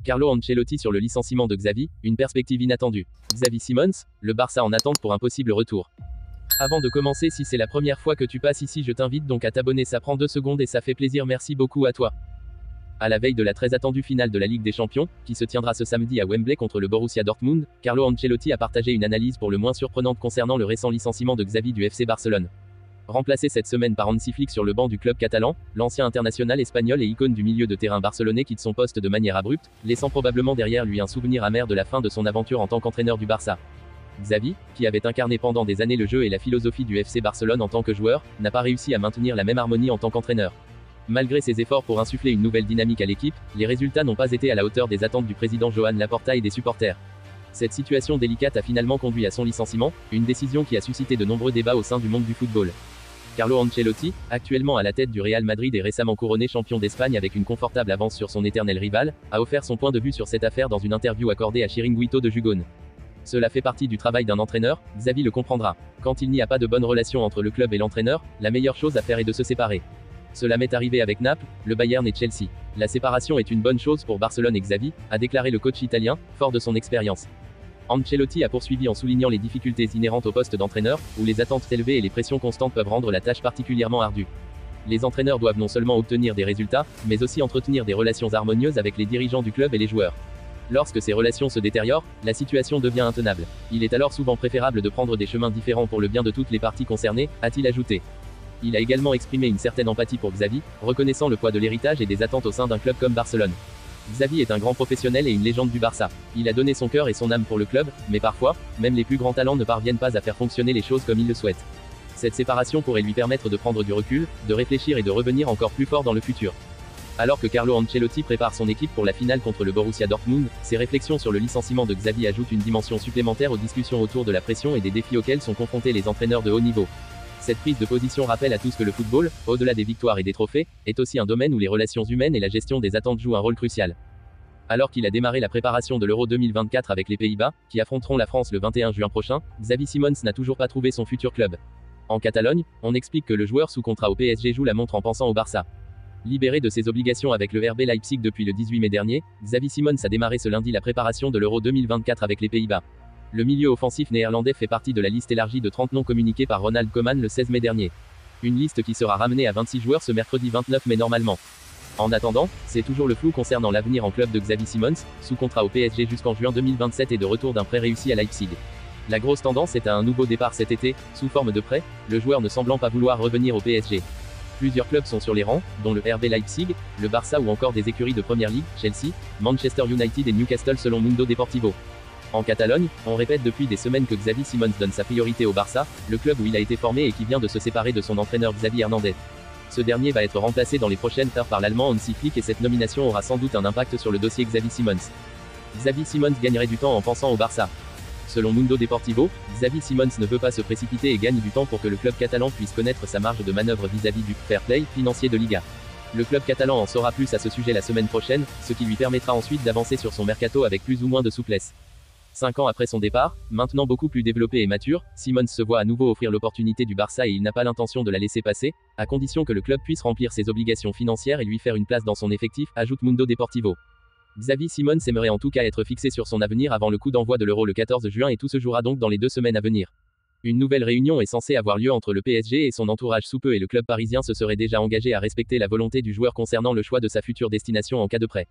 Carlo Ancelotti sur le licenciement de Xavi, une perspective inattendue. Xavi Simons, le Barça en attente pour un possible retour. Avant de commencer, si c'est la première fois que tu passes ici, je t'invite donc à t'abonner, ça prend 2 secondes et ça fait plaisir, merci beaucoup à toi. À la veille de la très attendue finale de la Ligue des Champions, qui se tiendra ce samedi à Wembley contre le Borussia Dortmund, Carlo Ancelotti a partagé une analyse pour le moins surprenante concernant le récent licenciement de Xavi du FC Barcelone. Remplacé cette semaine par Hansi Flick sur le banc du club catalan, l'ancien international espagnol et icône du milieu de terrain barcelonais quitte son poste de manière abrupte, laissant probablement derrière lui un souvenir amer de la fin de son aventure en tant qu'entraîneur du Barça. Xavi, qui avait incarné pendant des années le jeu et la philosophie du FC Barcelone en tant que joueur, n'a pas réussi à maintenir la même harmonie en tant qu'entraîneur. Malgré ses efforts pour insuffler une nouvelle dynamique à l'équipe, les résultats n'ont pas été à la hauteur des attentes du président Joan Laporta et des supporters. Cette situation délicate a finalement conduit à son licenciement, une décision qui a suscité de nombreux débats au sein du monde du football. Carlo Ancelotti, actuellement à la tête du Real Madrid et récemment couronné champion d'Espagne avec une confortable avance sur son éternel rival, a offert son point de vue sur cette affaire dans une interview accordée à Chiringuito de Jugón. Cela fait partie du travail d'un entraîneur, Xavi le comprendra. Quand il n'y a pas de bonne relation entre le club et l'entraîneur, la meilleure chose à faire est de se séparer. Cela m'est arrivé avec Naples, le Bayern et Chelsea. La séparation est une bonne chose pour Barcelone et Xavi, a déclaré le coach italien, fort de son expérience. Ancelotti a poursuivi en soulignant les difficultés inhérentes au poste d'entraîneur, où les attentes élevées et les pressions constantes peuvent rendre la tâche particulièrement ardue. Les entraîneurs doivent non seulement obtenir des résultats, mais aussi entretenir des relations harmonieuses avec les dirigeants du club et les joueurs. Lorsque ces relations se détériorent, la situation devient intenable. Il est alors souvent préférable de prendre des chemins différents pour le bien de toutes les parties concernées, a-t-il ajouté. Il a également exprimé une certaine empathie pour Xavi, reconnaissant le poids de l'héritage et des attentes au sein d'un club comme Barcelone. Xavi est un grand professionnel et une légende du Barça. Il a donné son cœur et son âme pour le club, mais parfois, même les plus grands talents ne parviennent pas à faire fonctionner les choses comme il le souhaite. Cette séparation pourrait lui permettre de prendre du recul, de réfléchir et de revenir encore plus fort dans le futur. Alors que Carlo Ancelotti prépare son équipe pour la finale contre le Borussia Dortmund, ses réflexions sur le licenciement de Xavi ajoutent une dimension supplémentaire aux discussions autour de la pression et des défis auxquels sont confrontés les entraîneurs de haut niveau. Cette prise de position rappelle à tous que le football, au-delà des victoires et des trophées, est aussi un domaine où les relations humaines et la gestion des attentes jouent un rôle crucial. Alors qu'il a démarré la préparation de l'Euro 2024 avec les Pays-Bas, qui affronteront la France le 21 juin prochain, Xavi Simons n'a toujours pas trouvé son futur club. En Catalogne, on explique que le joueur sous contrat au PSG joue la montre en pensant au Barça. Libéré de ses obligations avec le RB Leipzig depuis le 18 mai dernier, Xavi Simons a démarré ce lundi la préparation de l'Euro 2024 avec les Pays-Bas. Le milieu offensif néerlandais fait partie de la liste élargie de 30 noms communiqués par Ronald Koeman le 16 mai dernier. Une liste qui sera ramenée à 26 joueurs ce mercredi 29 mai normalement. En attendant, c'est toujours le flou concernant l'avenir en club de Xavi Simons, sous contrat au PSG jusqu'en juin 2027 et de retour d'un prêt réussi à Leipzig. La grosse tendance est à un nouveau départ cet été, sous forme de prêt, le joueur ne semblant pas vouloir revenir au PSG. Plusieurs clubs sont sur les rangs, dont le RB Leipzig, le Barça ou encore des écuries de Première Ligue, Chelsea, Manchester United et Newcastle selon Mundo Deportivo. En Catalogne, on répète depuis des semaines que Xavi Simons donne sa priorité au Barça, le club où il a été formé et qui vient de se séparer de son entraîneur Xavi Hernandez. Ce dernier va être remplacé dans les prochaines heures par l'Allemand Hansi Flick et cette nomination aura sans doute un impact sur le dossier Xavi Simons. Xavi Simons gagnerait du temps en pensant au Barça. Selon Mundo Deportivo, Xavi Simons ne veut pas se précipiter et gagne du temps pour que le club catalan puisse connaître sa marge de manœuvre vis-à-vis du fair play financier de Liga. Le club catalan en saura plus à ce sujet la semaine prochaine, ce qui lui permettra ensuite d'avancer sur son mercato avec plus ou moins de souplesse. 5 ans après son départ, maintenant beaucoup plus développé et mature, Simons se voit à nouveau offrir l'opportunité du Barça et il n'a pas l'intention de la laisser passer, à condition que le club puisse remplir ses obligations financières et lui faire une place dans son effectif, ajoute Mundo Deportivo. Xavi Simons aimerait en tout cas être fixé sur son avenir avant le coup d'envoi de l'Euro le 14 juin et tout se jouera donc dans les 2 semaines à venir. Une nouvelle réunion est censée avoir lieu entre le PSG et son entourage sous peu et le club parisien se serait déjà engagé à respecter la volonté du joueur concernant le choix de sa future destination en cas de prêt.